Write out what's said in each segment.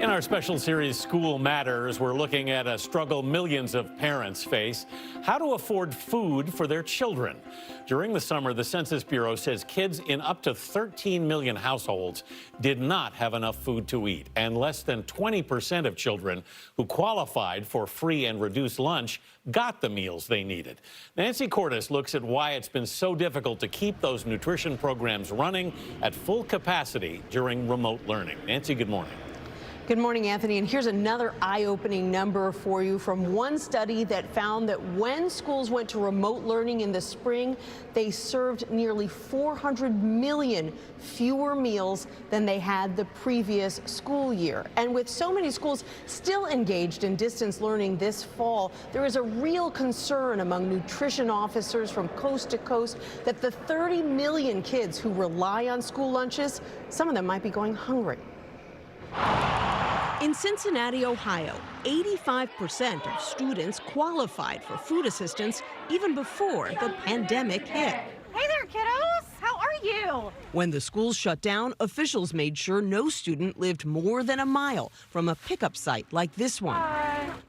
In our special series, School Matters, we're looking at a struggle millions of parents face: how to afford food for their children. During the summer, the Census Bureau says kids in up to 13 million households did not have enough food to eat, and less than 20% of children who qualified for free and reduced lunch got the meals they needed. Nancy Cordes looks at why it's been so difficult to keep those nutrition programs running at full capacity during remote learning. Nancy, good morning. Good morning, Anthony. And here's another eye-opening number for you from one study that found that when schools went to remote learning in the spring, they served nearly 400 million fewer meals than they had the previous school year. And with so many schools still engaged in distance learning this fall, there is a real concern among nutrition officers from coast to coast that the 30 million kids who rely on school lunches, some of them might be going hungry. In Cincinnati, Ohio, 85% of students qualified for food assistance even before the pandemic hit. Hey there, kiddos. How are you? When the schools shut down, officials made sure no student lived more than a mile from a pickup site like this one.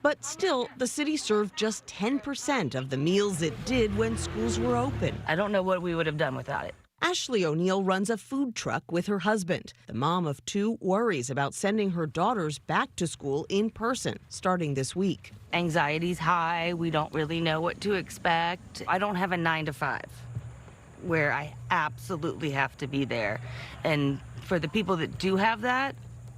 But still, the city served just 10% of the meals it did when schools were open. I don't know what we would have done without it. Ashley O'Neill runs a food truck with her husband. The mom of two worries about sending her daughters back to school in person starting this week. Anxiety's high. We don't really know what to expect. I don't have a 9 to 5 where I absolutely have to be there. And for the people that do have that,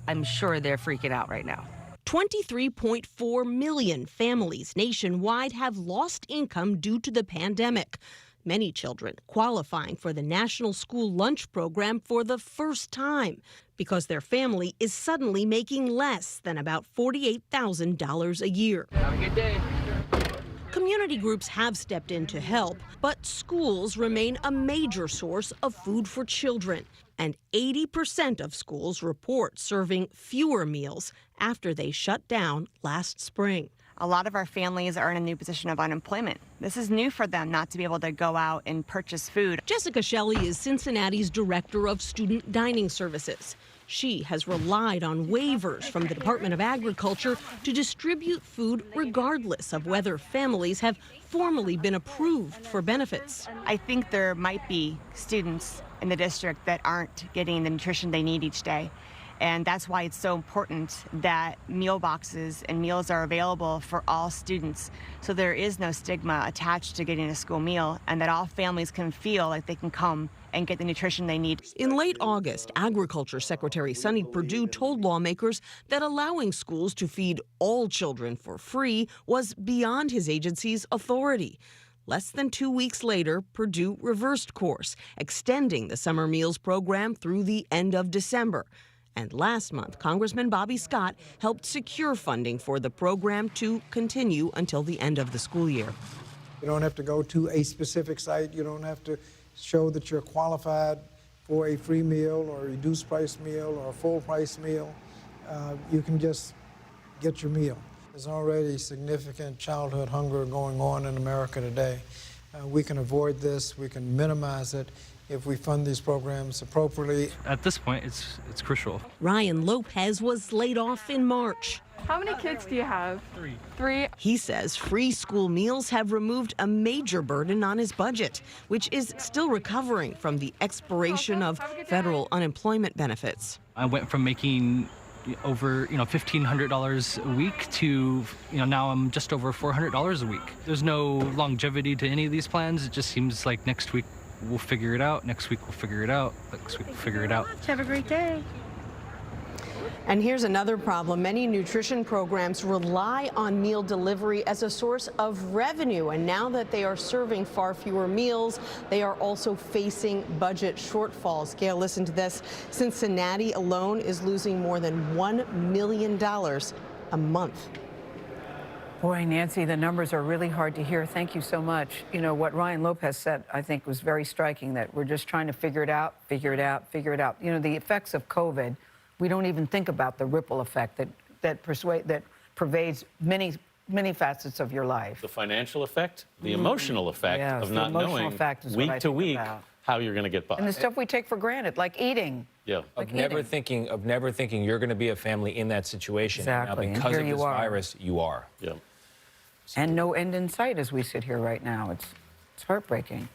I'm sure they're freaking out right now. 23.4 million families nationwide have lost income due to the pandemic. Many children qualifying for the National School Lunch Program for the first time because their family is suddenly making less than about $48,000 a year. Have a good day. Community groups have stepped in to help, but schools remain a major source of food for children. And 80% of schools report serving fewer meals after they shut down last spring. A lot of our families are in a new position of unemployment. This is new for them not to be able to go out and purchase food. Jessica Shelley is Cincinnati's director of student dining services. She has relied on waivers from the Department of Agriculture to distribute food regardless of whether families have formally been approved for benefits. I think there might be students in the district that aren't getting the nutrition they need each day. And that's why it's so important that meal boxes and meals are available for all students, so there is no stigma attached to getting a school meal, and that all families can feel like they can come and get the nutrition they need. In late August, Agriculture Secretary Sonny Perdue told lawmakers that allowing schools to feed all children for free was beyond his agency's authority. Less than 2 weeks later, Perdue reversed course, extending the summer meals program through the end of December. And last month, Congressman Bobby Scott helped secure funding for the program to continue until the end of the school year. You don't have to go to a specific site. You don't have to show that you're qualified for a free meal or a reduced price meal or a full price meal. You can just get your meal. There's already significant childhood hunger going on in America today. We can avoid this. We can minimize it if we fund these programs appropriately. At this point, it's crucial. Ryan Lopez was laid off in March. How many kids do you have? Three. He says free school meals have removed a major burden on his budget, which is still recovering from the expiration of federal unemployment benefits. I went from making over $1,500 a week to now I'm just over $400 a week. There's no longevity to any of these plans. It just seems like next week we'll figure it out. Next week we'll figure it out. Next week we'll figure it out. Have a great day. And here's another problem. Many nutrition programs rely on meal delivery as a source of revenue. And now that they are serving far fewer meals, they are also facing budget shortfalls. Gail, listen to this. Cincinnati alone is losing more than $1 million a month. Boy, Nancy, the numbers are really hard to hear. Thank you so much. You know, what Ryan Lopez said, I think, was very striking, that we're just trying to figure it out, figure it out, figure it out. You know, the effects of COVID, we don't even think about the ripple effect that pervades many facets of your life. The financial effect, the emotional effect of not knowing week to week how you're going to get by. And the stuff we take for granted, like eating. Yeah. Of never thinking you're going to be a family in that situation. Exactly, Now, and because here of you this are. virus, you are. Yeah. And no end in sight as we sit here right now. It's heartbreaking.